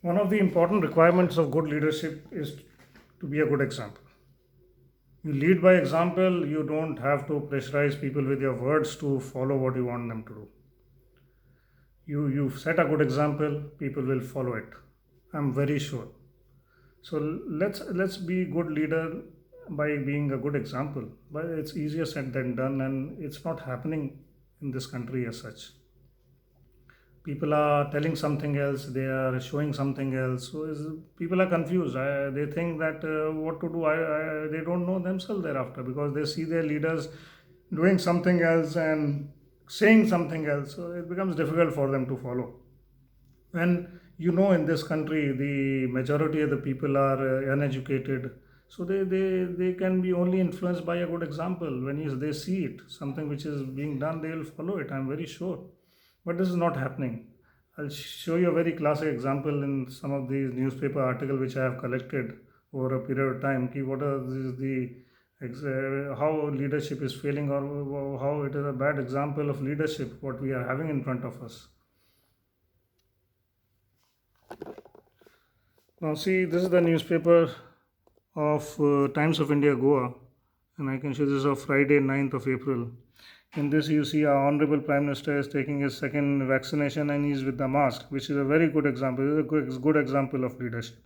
One of the important requirements of good leadership is to be a good example. You lead by example, you don't have to pressurize people with your words to follow what you want them to do. You set a good example, people will follow it. I'm very sure. So let's be good leader by being a good example. But it's easier said than done, and it's not happening in this country as such. People are telling something else, they are showing something else, so people are confused. They think that what to do. They don't know themselves thereafter because they see their leaders doing something else and saying something else, so it becomes difficult for them to follow. And in this country the majority of the people are uneducated, so they can be only influenced by a good example. When they see it, something which is being done, they will follow it, I'm very sure. But this is not happening. I'll show you a very classic example in some of these newspaper articles which I have collected over a period of time. What are how leadership is failing, or how it is a bad example of leadership what we are having in front of us. Now, see, this is the newspaper of Times of India, Goa, and I can show this of Friday, 9th of April. In this, you see our Honorable Prime Minister is taking his second vaccination and he's with the mask, which is a very good example. This is a good example of leadership.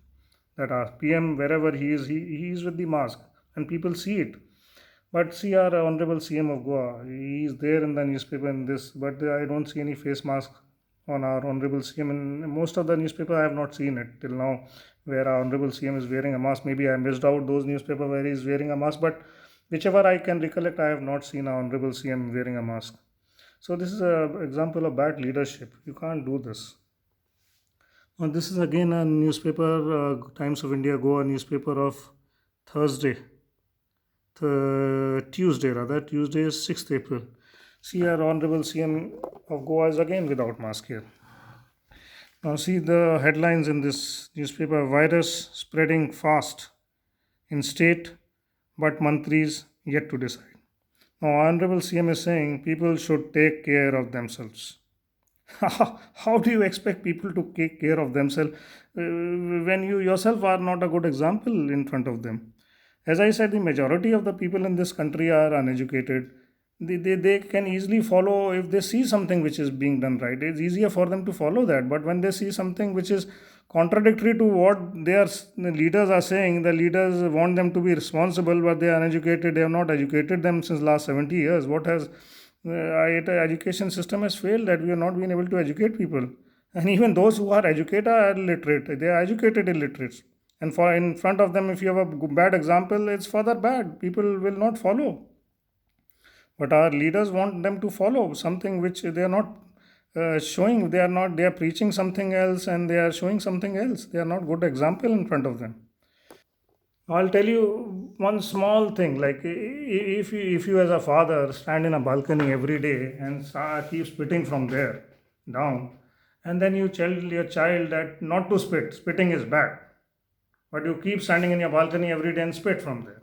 That our PM, wherever he is with the mask, and people see it. But see, our Honorable CM of Goa, he is there in the newspaper in this, but I don't see any face mask on our Honorable CM. In most of the newspaper, I have not seen it till now, where our Honorable CM is wearing a mask. Maybe I missed out those newspaper where he is wearing a mask, but whichever I can recollect, I have not seen our Honorable CM wearing a mask. So this is an example of bad leadership. You can't do this. This is again a newspaper, Times of India Goa newspaper of Thursday, Tuesday rather. Tuesday is 6th April. See, our Honorable CM of Goa is again without mask here. Now see the headlines in this newspaper: virus spreading fast in state, but mantris yet to decide. Now Honorable CM is saying people should take care of themselves. How do you expect people to take care of themselves when you yourself are not a good example in front of them? As I said, the majority of the people in this country are uneducated. They can easily follow if they see something which is being done right. It's easier for them to follow that. But when they see something which is contradictory to what the leaders are saying, the leaders want them to be responsible, but they are uneducated. They have not educated them since last 70 years. What has the education system has failed, that we have not been able to educate people. And even those who are educated are illiterate. They are educated illiterates. And for in front of them, if you have a bad example, it's further bad. People will not follow. But our leaders want them to follow something which they are not showing. They are not. They are preaching something else, and they are showing something else. They are not good example in front of them. I'll tell you one small thing. Like if you as a father stand in a balcony every day and keep spitting from there down, and then you tell your child that not to spit. Spitting is bad, but you keep standing in your balcony every day and spit from there,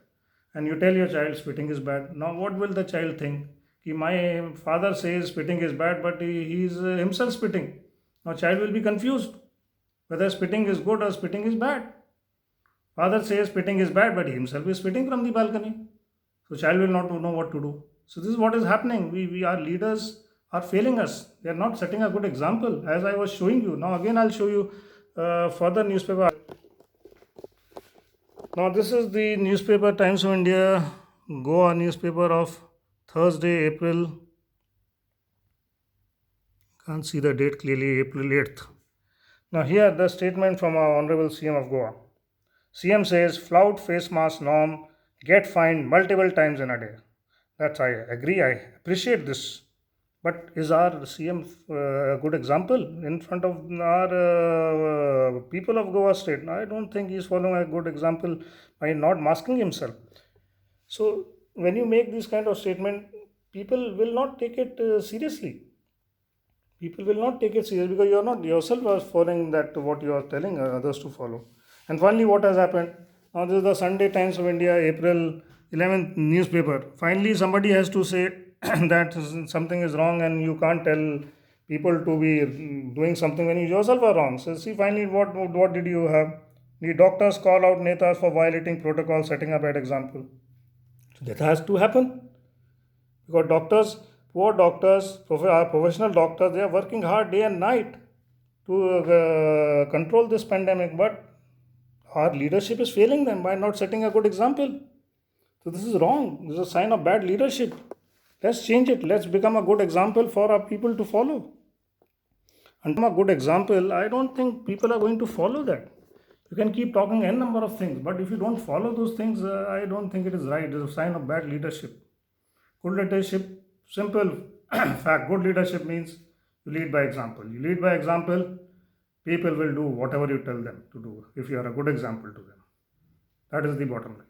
and you tell your child spitting is bad. Now what will the child think? My father says spitting is bad, but he is himself spitting. Now child will be confused whether spitting is good or spitting is bad. Father says spitting is bad, but he himself is spitting from the balcony. So child will not know what to do. So this is what is happening. We our leaders are failing us. They are not setting a good example. As I was showing you. Now again I'll show you further newspaper. Now this is the newspaper Times of India, Goa newspaper of Thursday, April. Can't see the date clearly. April 8th. Now here the statement from our Honorable CM of Goa. CM says flout face mask norm, get fined multiple times in a day. That's I agree. I appreciate this. But is our CM a good example in front of our people of Goa state? I don't think he's following a good example by not masking himself. So when you make this kind of statement, people will not take it seriously. People will not take it serious because you are not yourself are following that what you are telling others to follow. And finally, what has happened? Now, this is the Sunday Times of India, April 11th newspaper. Finally, somebody has to say that something is wrong, and you can't tell people to be doing something when you yourself are wrong. So see, finally, what did you have? The doctors call out netas for violating protocol, setting a bad example. So that has to happen because doctors, poor doctors, our professional doctors, they are working hard day and night to control this pandemic, but our leadership is failing them by not setting a good example. So this is wrong. This is a sign of bad leadership. Let's change it. Let's become a good example for our people to follow. And a good example, I don't think people are going to follow that. You can keep talking n number of things, but if you don't follow those things, I don't think it is right. It is a sign of bad leadership. Good leadership, simple fact. Good leadership means you lead by example. You lead by example, people will do whatever you tell them to do if you are a good example to them. That is the bottom line.